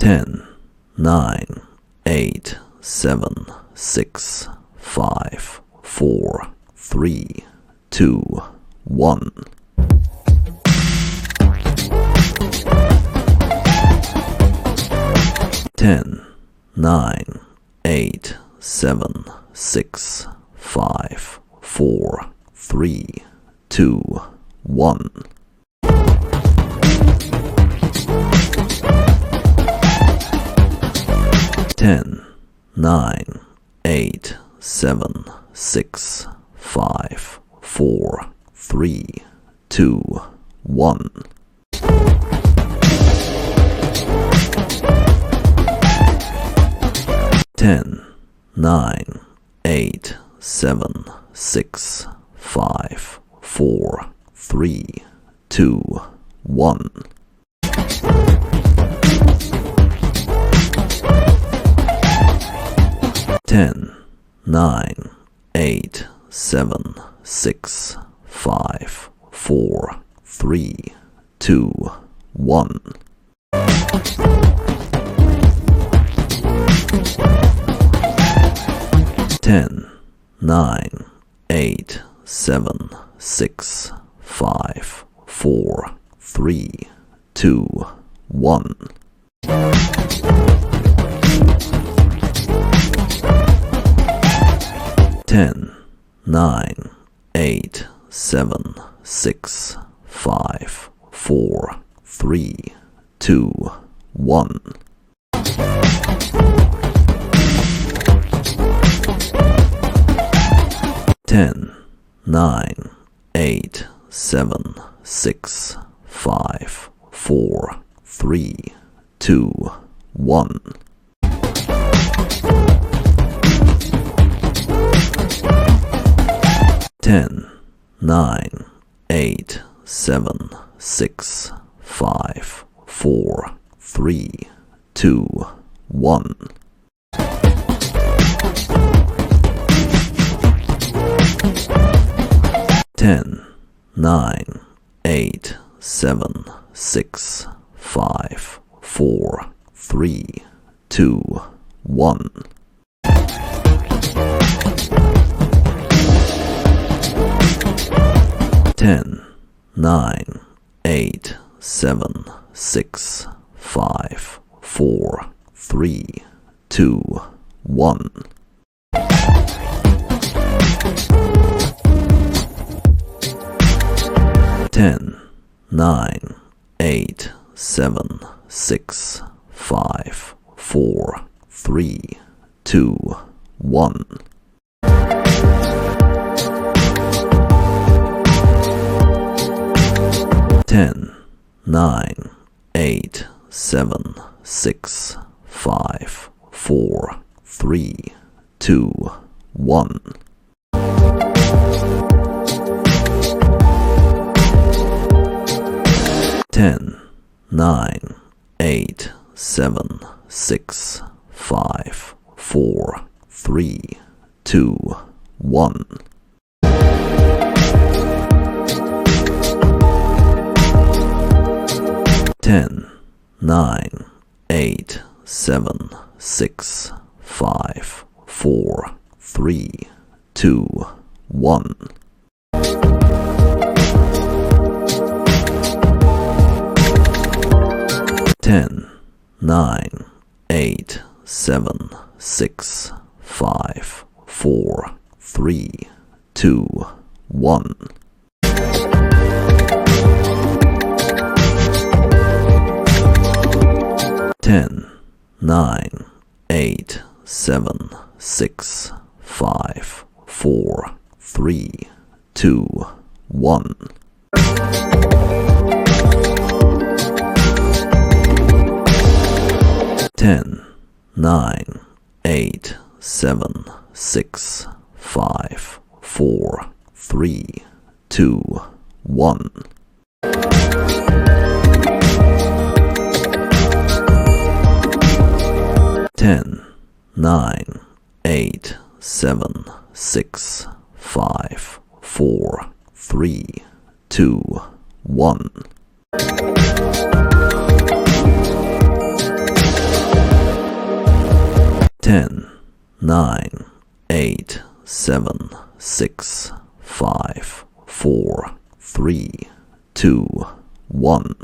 10, 9, 8, 7, 6, 5, 4, 3, 2, 1. 10, 9, 8, 7, 6, 5, 4, 3, 2, 1. 10, 9, 8, 7, 6, 5, 4, 3, 2, 1. 10, 9, 8, 7, 6, 5, 4, 3, 2, 1. 10, 9, 8, 7, 6, 5, 4, 3, 2, 1. 10, 9, 8, 7, 6, 5, 4, 3, 2, 1. 10, 9, 8, 7, 6, 5, 4, 3, 2, 1. 10, 9, 8, 7, 6, 5, 4, 3, 2, 1. 10, 9, 8, 7, 6, 5, 4, 3, 2, 1. 10, 9, 8, 7, 6, 5, 4, 3, 2, 1. 10, 9, 8, 7, 6, 5, 4, 3, 2, 1. 10, 9, 8, 7, 6, 5, 4, 3, 2, 1. 10, 9, 8, 7, 6, 5, 4, 3, 2, 1. 10, 9, 8, 7, 6, 5, 4, 3, 2, 1. 10, 9, 8, 7, 6, 5, 4, 3, 2, 1. 10, 9, 8, 7, 6, 5, 4, 3, 2, 1. 10, 9, 8, 7, 6, 5, 4, 3, 2, 1. 10, 9, 8, 7, 6, 5, 4, 3, 2, 1. 10, 9, 8, 7, 6, 5, 4, 3, 2, 1. 10, 9, 8, 7, 6, 5, 4, 3, 2, 1.